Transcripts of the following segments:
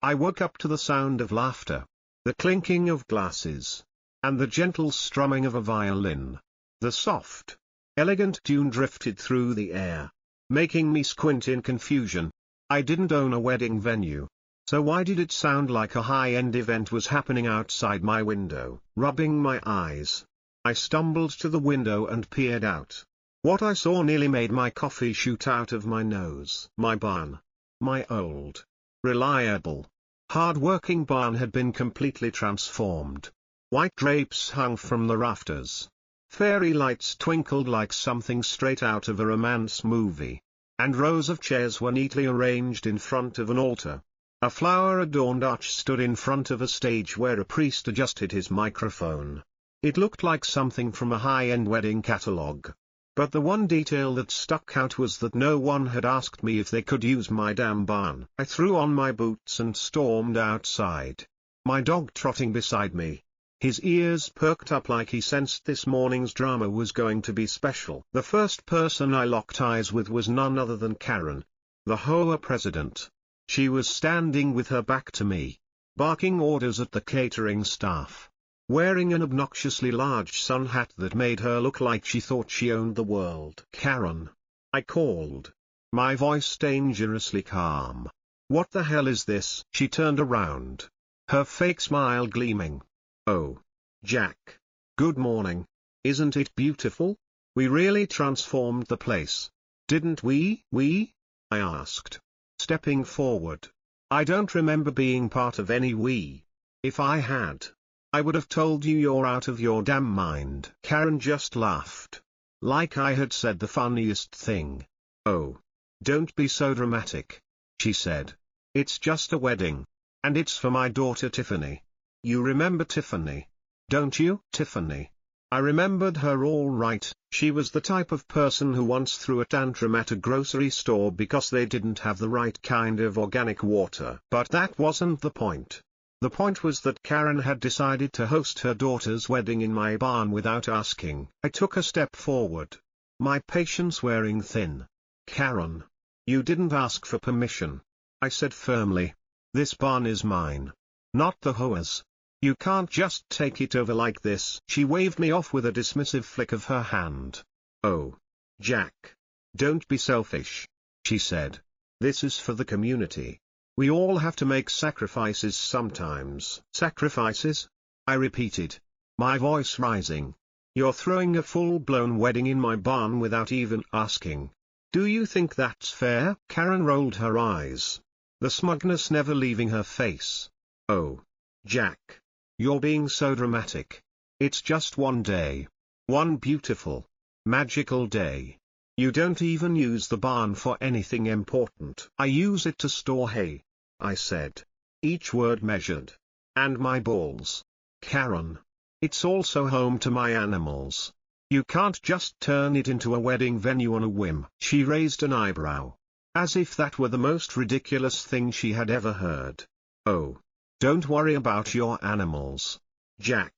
I woke up to the sound of laughter, the clinking of glasses, and the gentle strumming of a violin. The soft, elegant tune drifted through the air, making me squint in confusion. I didn't own a wedding venue, so why did it sound like a high-end event was happening outside my window? Rubbing my eyes, I stumbled to the window and peered out. What I saw nearly made my coffee shoot out of my nose. My barn, my old, reliable, hard-working barn had been completely transformed. White drapes hung from the rafters. Fairy lights twinkled like something straight out of a romance movie. And rows of chairs were neatly arranged in front of an altar. A flower-adorned arch stood in front of a stage where a priest adjusted his microphone. It looked like something from a high-end wedding catalogue. But the one detail that stuck out was that no one had asked me if they could use my damn barn. I threw on my boots and stormed outside, my dog trotting beside me. His ears perked up like he sensed this morning's drama was going to be special. The first person I locked eyes with was none other than Karen, the Hoa president. She was standing with her back to me, barking orders at the catering staff, wearing an obnoxiously large sun hat that made her look like she thought she owned the world. "Karen," I called, my voice dangerously calm. "What the hell is this?" She turned around, her fake smile gleaming. "Oh, Jack. Good morning. Isn't it beautiful? We really transformed the place, didn't we?" I asked, stepping forward. I don't remember being part of any we. If I had, I would have told you you're out of your damn mind. Karen just laughed, like I had said the funniest thing. "Oh, don't be so dramatic," she said. "It's just a wedding. And it's for my daughter Tiffany. You remember Tiffany, don't you?" Tiffany. I remembered her all right. She was the type of person who once threw a tantrum at a grocery store because they didn't have the right kind of organic water. But that wasn't the point. The point was that Karen had decided to host her daughter's wedding in my barn without asking. I took a step forward, my patience wearing thin. "Karen, you didn't ask for permission," I said firmly. "This barn is mine, not the Hoa's. You can't just take it over like this." She waved me off with a dismissive flick of her hand. "Oh, Jack, don't be selfish," she said. "This is for the community. We all have to make sacrifices sometimes." "Sacrifices?" I repeated, my voice rising. "You're throwing a full-blown wedding in my barn without even asking. Do you think that's fair?" Karen rolled her eyes, the smugness never leaving her face. "Oh, Jack. You're being so dramatic. It's just one day. One beautiful, magical day. You don't even use the barn for anything important." "I use it to store hay," I said, each word measured. "And my balls. Karen. It's also home to my animals. You can't just turn it into a wedding venue on a whim." She raised an eyebrow, as if that were the most ridiculous thing she had ever heard. "Oh, don't worry about your animals, Jack,"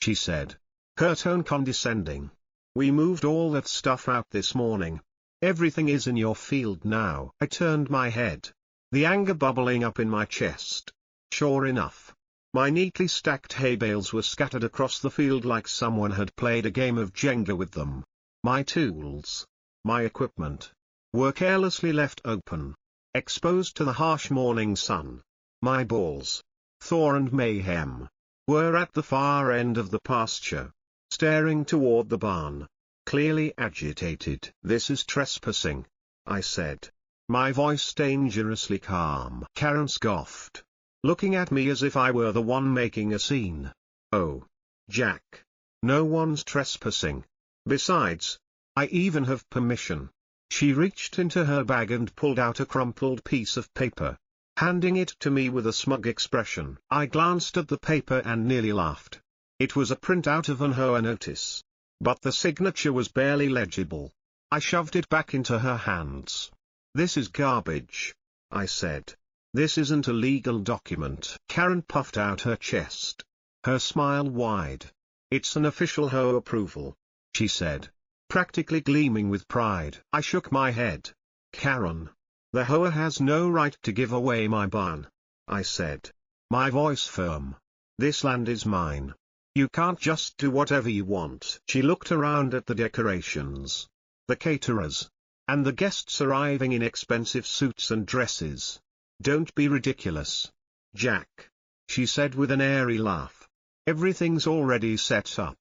she said, her tone condescending. "We moved all that stuff out this morning. Everything is in your field now." I turned my head, the anger bubbling up in my chest. Sure enough, my neatly stacked hay bales were scattered across the field like someone had played a game of Jenga with them. My tools, my equipment, were carelessly left open, exposed to the harsh morning sun. My balls, Thor and Mayhem, were at the far end of the pasture, staring toward the barn, clearly agitated. "This is trespassing," I said, my voice dangerously calm. Karen scoffed, looking at me as if I were the one making a scene. "Oh, Jack, no one's trespassing. Besides, I even have permission." She reached into her bag and pulled out a crumpled piece of paper, handing it to me with a smug expression. I glanced at the paper and nearly laughed. It was a printout of an Hoa notice, but the signature was barely legible. I shoved it back into her hands. "This is garbage," I said. "This isn't a legal document." Karen puffed out her chest, her smile wide. "It's an official Hoa approval," she said, practically gleaming with pride. I shook my head. "Karen, the Hoa has no right to give away my barn. I said. My voice firm. This land is mine. You can't just do whatever you want. She looked around at the decorations, the caterers, and the guests arriving in expensive suits and dresses. Don't be ridiculous, Jack, she said with an airy laugh. Everything's already set up.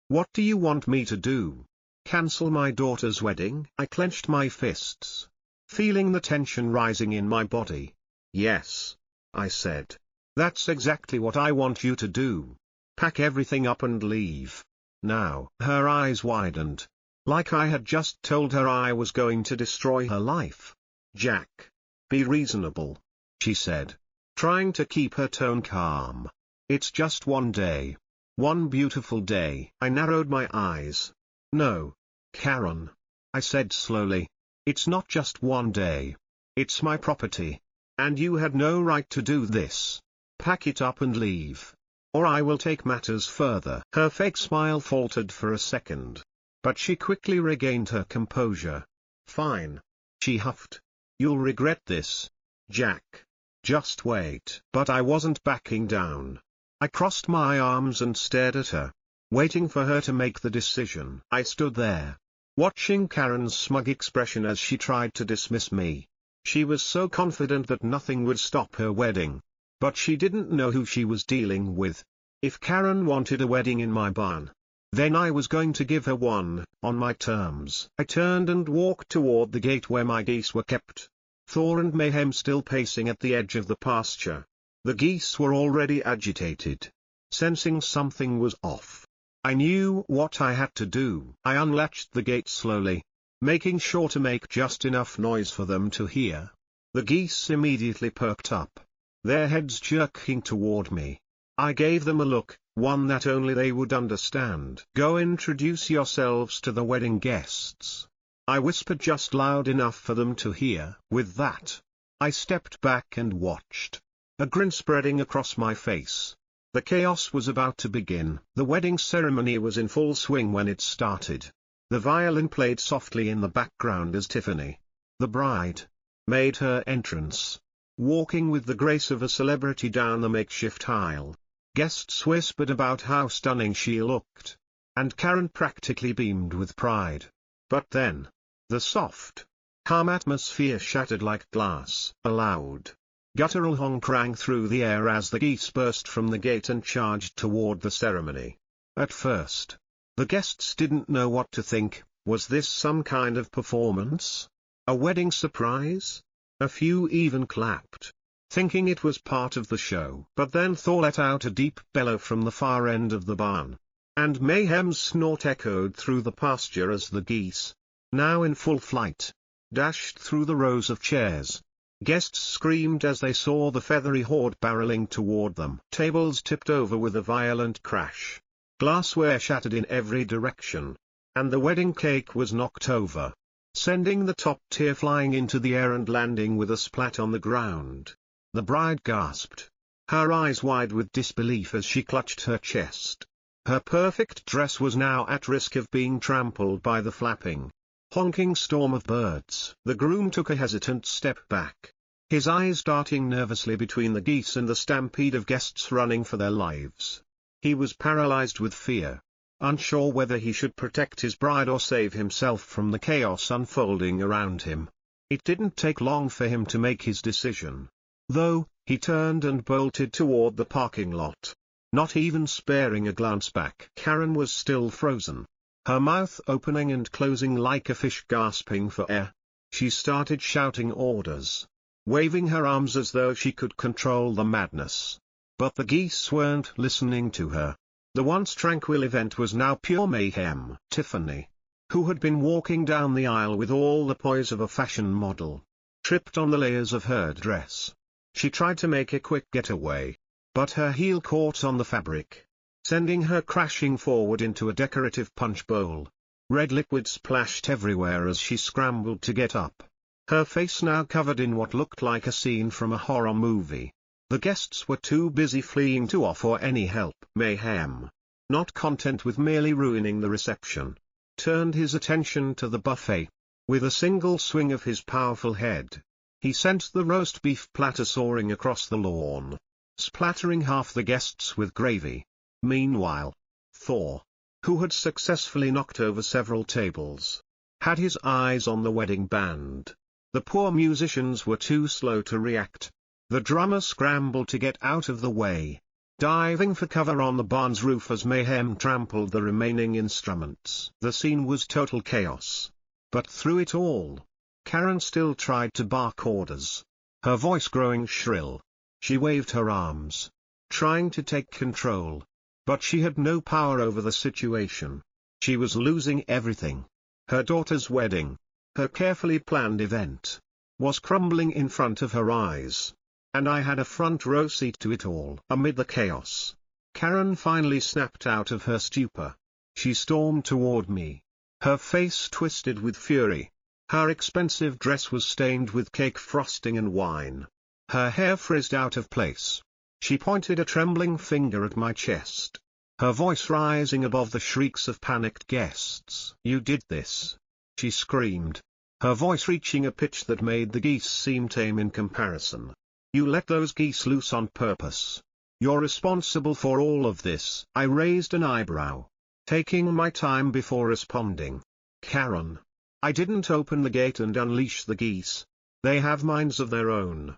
What do you want me to do? Cancel my daughter's wedding? I clenched my fists, feeling the tension rising in my body. Yes, I said. That's exactly what I want you to do. Pack everything up and leave. Now. Her eyes widened, like I had just told her I was going to destroy her life. Jack, be reasonable, she said, trying to keep her tone calm. It's just one day. One beautiful day. I narrowed my eyes. No, Karen, I said slowly. It's not just one day. It's my property. And you had no right to do this. Pack it up and leave, or I will take matters further. Her fake smile faltered for a second, but she quickly regained her composure. Fine, she huffed. You'll regret this, Jack. Just wait. But I wasn't backing down. I crossed my arms and stared at her, waiting for her to make the decision. I stood there, watching Karen's smug expression as she tried to dismiss me. She was so confident that nothing would stop her wedding. But she didn't know who she was dealing with. If Karen wanted a wedding in my barn, then I was going to give her one, on my terms. I turned and walked toward the gate where my geese were kept. Thor and Mayhem still pacing at the edge of the pasture. The geese were already agitated, sensing something was off. I knew what I had to do. I unlatched the gate slowly, making sure to make just enough noise for them to hear. The geese immediately perked up, their heads jerking toward me. I gave them a look, one that only they would understand. Go introduce yourselves to the wedding guests, I whispered just loud enough for them to hear. With that, I stepped back and watched, a grin spreading across my face. The chaos was about to begin. The wedding ceremony was in full swing when it started. The violin played softly in the background as Tiffany, the bride, made her entrance, walking with the grace of a celebrity down the makeshift aisle. Guests whispered about how stunning she looked, and Karen practically beamed with pride. But then, the soft, calm atmosphere shattered like glass. A loud, guttural honk rang through the air as the geese burst from the gate and charged toward the ceremony. At first, the guests didn't know what to think. Was this some kind of performance? A wedding surprise? A few even clapped, thinking it was part of the show. But then Thor let out a deep bellow from the far end of the barn, and Mayhem's snort echoed through the pasture as the geese, now in full flight, dashed through the rows of chairs. Guests screamed as they saw the feathery horde barreling toward them. Tables tipped over with a violent crash. Glassware shattered in every direction, and the wedding cake was knocked over, sending the top tier flying into the air and landing with a splat on the ground. The bride gasped, her eyes wide with disbelief as she clutched her chest. Her perfect dress was now at risk of being trampled by the flapping, honking storm of birds. The groom took a hesitant step back, his eyes darting nervously between the geese and the stampede of guests running for their lives. He was paralyzed with fear, unsure whether he should protect his bride or save himself from the chaos unfolding around him. It didn't take long for him to make his decision, though. He turned and bolted toward the parking lot, not even sparing a glance back. Karen was still frozen, her mouth opening and closing like a fish gasping for air. She started shouting orders, waving her arms as though she could control the madness. But the geese weren't listening to her. The once tranquil event was now pure mayhem. Tiffany, who had been walking down the aisle with all the poise of a fashion model, tripped on the layers of her dress. She tried to make a quick getaway, but her heel caught on the fabric, sending her crashing forward into a decorative punch bowl. Red liquid splashed everywhere as she scrambled to get up, her face now covered in what looked like a scene from a horror movie. The guests were too busy fleeing to offer any help. Mayhem, not content with merely ruining the reception, turned his attention to the buffet. With a single swing of his powerful head, He sent the roast beef platter soaring across the lawn, splattering half the guests with gravy. Meanwhile, Thor, who had successfully knocked over several tables, had his eyes on the wedding band. The poor musicians were too slow to react. The drummer scrambled to get out of the way, diving for cover on the barn's roof as mayhem trampled the remaining instruments. The scene was total chaos. But through it all, Karen still tried to bark orders, her voice growing shrill. She waved her arms, trying to take control. But she had no power over the situation. She was losing everything. Her daughter's wedding, her carefully planned event, was crumbling in front of her eyes. And I had a front row seat to it all. Amid the chaos, Karen finally snapped out of her stupor. She stormed toward me, her face twisted with fury. Her expensive dress was stained with cake frosting and wine. Her hair frizzed out of place. She pointed a trembling finger at my chest, her voice rising above the shrieks of panicked guests. "You did this!" she screamed, her voice reaching a pitch that made the geese seem tame in comparison. "You let those geese loose on purpose. You're responsible for all of this." I raised an eyebrow, taking my time before responding. "Karen, I didn't open the gate and unleash the geese. They have minds of their own."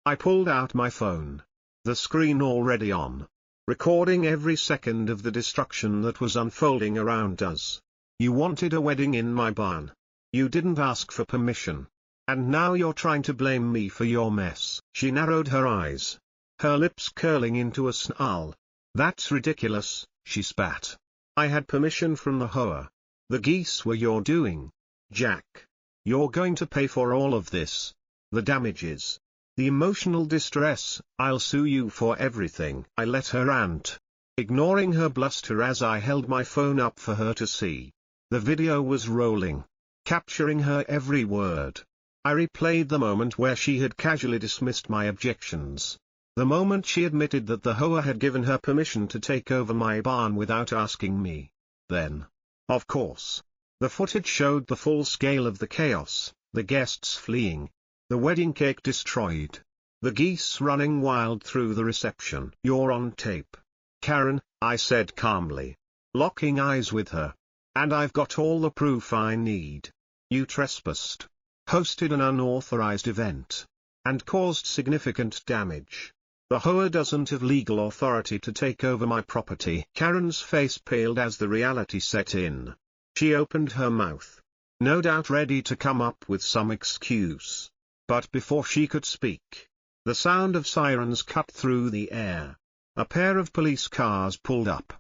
I pulled out my phone, the screen already on, recording every second of the destruction that was unfolding around us. "You wanted a wedding in my barn. You didn't ask for permission. And now you're trying to blame me for your mess." She narrowed her eyes, her lips curling into a snarl. "That's ridiculous," she spat. "I had permission from the Hoa. The geese were your doing. Jack, you're going to pay for all of this. The damages, the emotional distress. I'll sue you for everything." I let her rant, ignoring her bluster as I held my phone up for her to see. The video was rolling, capturing her every word. I replayed the moment where she had casually dismissed my objections. The moment she admitted that the Hoa had given her permission to take over my barn without asking me. Then, of course, the footage showed the full scale of the chaos, the guests fleeing, the wedding cake destroyed, the geese running wild through the reception. "You're on tape, Karen," I said calmly, locking eyes with her. "And I've got all the proof I need. You trespassed, hosted an unauthorized event, and caused significant damage. The Hoa doesn't have legal authority to take over my property." Karen's face paled as the reality set in. She opened her mouth, no doubt ready to come up with some excuse. But before she could speak, the sound of sirens cut through the air. A pair of police cars pulled up,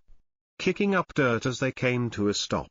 kicking up dirt as they came to a stop.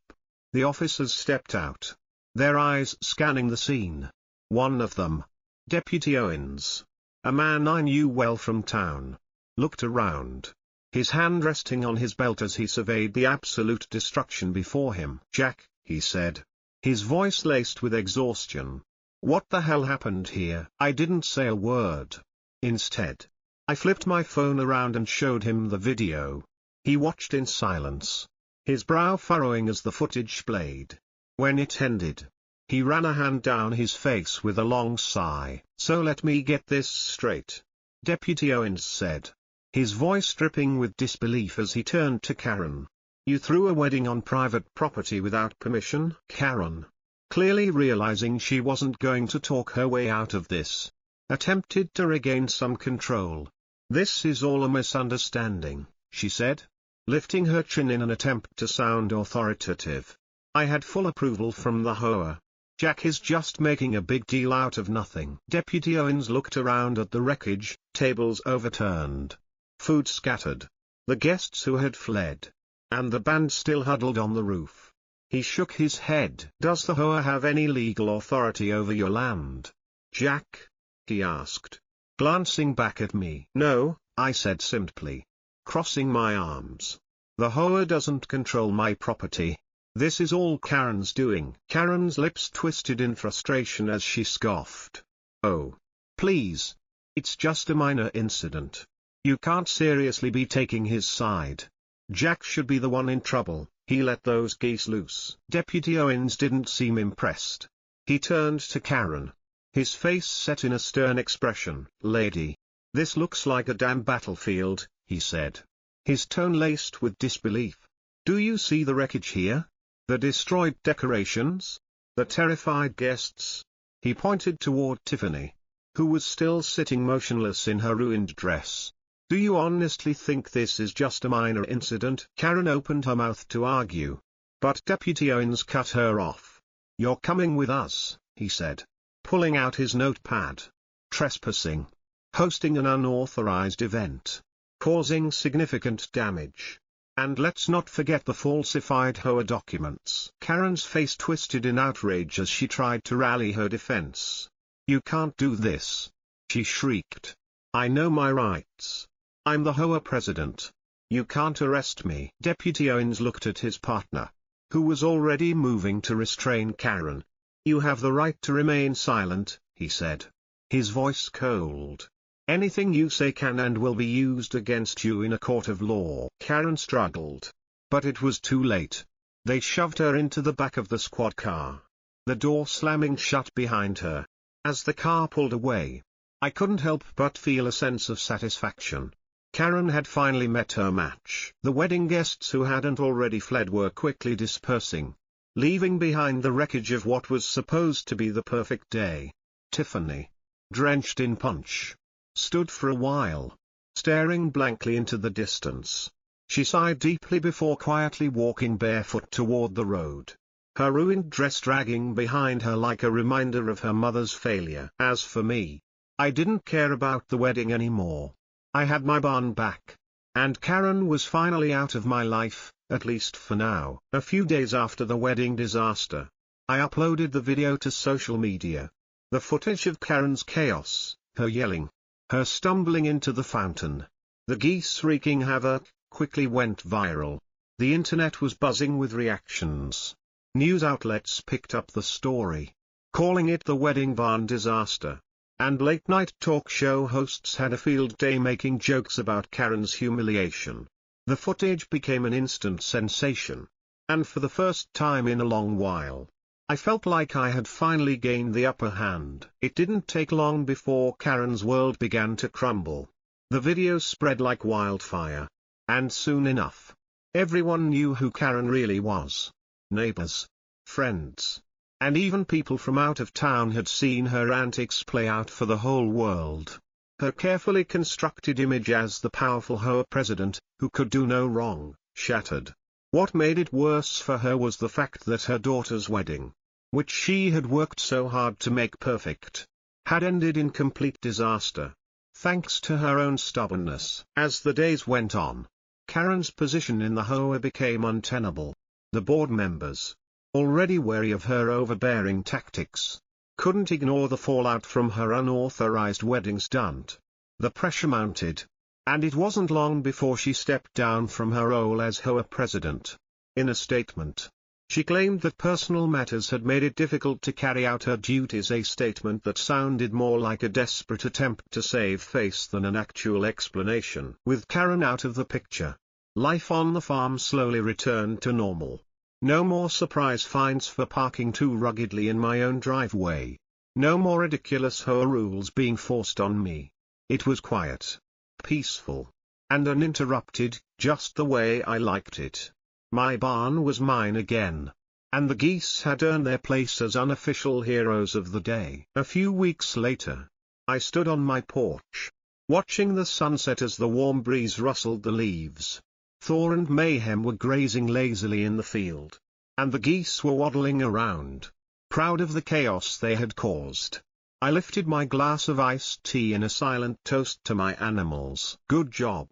The officers stepped out, their eyes scanning the scene. One of them, Deputy Owens, a man I knew well from town, looked around, his hand resting on his belt as he surveyed the absolute destruction before him. "Jack," he said, his voice laced with exhaustion, "what the hell happened here?" I didn't say a word. Instead, I flipped my phone around and showed him the video. He watched in silence, his brow furrowing as the footage played. When it ended, he ran a hand down his face with a long sigh. "So let me get this straight," Deputy Owens said, his voice dripping with disbelief as he turned to Karen. "You threw a wedding on private property without permission?" Karen, clearly realizing she wasn't going to talk her way out of this, attempted to regain some control. "This is all a misunderstanding," she said, lifting her chin in an attempt to sound authoritative. "I had full approval from the Hoa. Jack is just making a big deal out of nothing." Deputy Owens looked around at the wreckage, tables overturned, food scattered, the guests who had fled, and the band still huddled on the roof. He shook his head. "Does the Hoa have any legal authority over your land, Jack?" he asked, glancing back at me. "No," I said simply, crossing my arms. "The Hoa doesn't control my property. This is all Karen's doing." Karen's lips twisted in frustration as she scoffed. "Oh, please. It's just a minor incident. You can't seriously be taking his side. Jack should be the one in trouble. He let those geese loose." Deputy Owens didn't seem impressed. He turned to Karen, His face set in a stern expression. "Lady, this looks like a damn battlefield," he said, his tone laced with disbelief. "Do you see the wreckage here? The destroyed decorations? The terrified guests?" He pointed toward Tiffany, who was still sitting motionless in her ruined dress. "Do you honestly think this is just a minor incident?" Karen opened her mouth to argue, but Deputy Owens cut her off. "You're coming with us," he said, pulling out his notepad. "Trespassing. Hosting an unauthorized event. Causing significant damage. And let's not forget the falsified HOA documents." Karen's face twisted in outrage as she tried to rally her defense. "You can't do this," she shrieked. "I know my rights. I'm the HOA president. You can't arrest me." Deputy Owens looked at his partner, who was already moving to restrain Karen. "You have the right to remain silent," he said, his voice cold. "Anything you say can and will be used against you in a court of law." Karen struggled. But it was too late. They shoved her into the back of the squad car, the door slamming shut behind her. As the car pulled away, I couldn't help but feel a sense of satisfaction. Karen had finally met her match. The wedding guests who hadn't already fled were quickly dispersing, leaving behind the wreckage of what was supposed to be the perfect day. Tiffany, drenched in punch, stood for a while, staring blankly into the distance. She sighed deeply before quietly walking barefoot toward the road, her ruined dress dragging behind her like a reminder of her mother's failure. As for me, I didn't care about the wedding anymore. I had my barn back, and Karen was finally out of my life, at least for now. A few days after the wedding disaster, I uploaded the video to social media. The footage of Karen's chaos, her yelling, her stumbling into the fountain, the geese wreaking havoc, quickly went viral. The internet was buzzing with reactions. News outlets picked up the story, calling it the wedding barn disaster. And late-night talk show hosts had a field day making jokes about Karen's humiliation. The footage became an instant sensation. And for the first time in a long while, I felt like I had finally gained the upper hand. It didn't take long before Karen's world began to crumble. The video spread like wildfire. And soon enough, everyone knew who Karen really was. Neighbors, friends, and even people from out of town had seen her antics play out for the whole world. Her carefully constructed image as the powerful HOA president, who could do no wrong, shattered. What made it worse for her was the fact that her daughter's wedding, which she had worked so hard to make perfect, had ended in complete disaster, thanks to her own stubbornness. As the days went on, Karen's position in the HOA became untenable. The board members, already wary of her overbearing tactics, couldn't ignore the fallout from her unauthorized wedding stunt. The pressure mounted, and it wasn't long before she stepped down from her role as HOA president. In a statement, she claimed that personal matters had made it difficult to carry out her duties, a statement that sounded more like a desperate attempt to save face than an actual explanation. With Karen out of the picture, life on the farm slowly returned to normal. No more surprise fines for parking too ruggedly in my own driveway. No more ridiculous HOA rules being forced on me. It was quiet, peaceful, and uninterrupted, just the way I liked it. My barn was mine again, and the geese had earned their place as unofficial heroes of the day. A few weeks later, I stood on my porch, watching the sunset as the warm breeze rustled the leaves. Thor and Mayhem were grazing lazily in the field, and the geese were waddling around, proud of the chaos they had caused. I lifted my glass of iced tea in a silent toast to my animals. "Good job,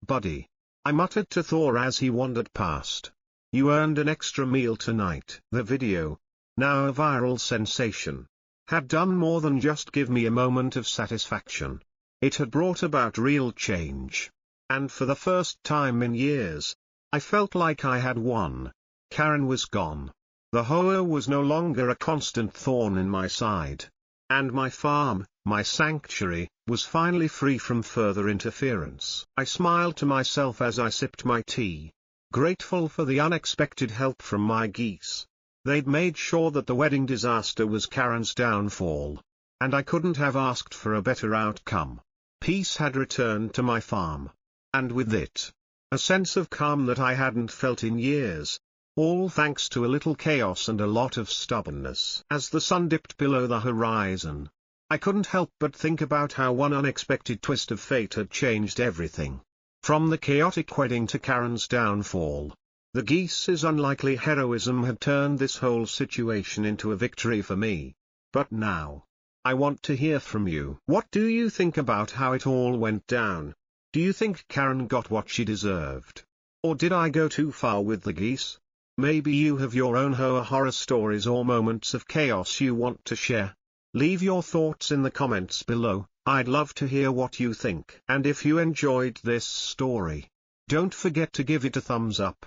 buddy," I muttered to Thor as he wandered past. "You earned an extra meal tonight." The video, now a viral sensation, had done more than just give me a moment of satisfaction. It had brought about real change. And for the first time in years, I felt like I had won. Karen was gone. The HOA was no longer a constant thorn in my side. And my farm, my sanctuary, was finally free from further interference. I smiled to myself as I sipped my tea, grateful for the unexpected help from my geese. They'd made sure that the wedding disaster was Karen's downfall. and I couldn't have asked for a better outcome. Peace had returned to my farm. And with it, a sense of calm that I hadn't felt in years. All thanks to a little chaos and a lot of stubbornness. As the sun dipped below the horizon, I couldn't help but think about how one unexpected twist of fate had changed everything. From the chaotic wedding to Karen's downfall, the geese's unlikely heroism had turned this whole situation into a victory for me. But now, I want to hear from you. What do you think about how it all went down? Do you think Karen got what she deserved? Or did I go too far with the geese? Maybe you have your own horror stories or moments of chaos you want to share. Leave your thoughts in the comments below. I'd love to hear what you think. And if you enjoyed this story, don't forget to give it a thumbs up.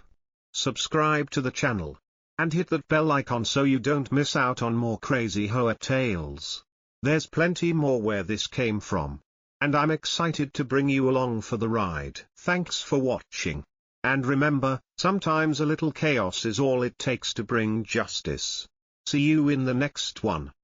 Subscribe to the channel, and hit that bell icon so you don't miss out on more crazy horror tales. There's plenty more where this came from, and I'm excited to bring you along for the ride. Thanks for watching, and remember, sometimes a little chaos is all it takes to bring justice. See you in the next one.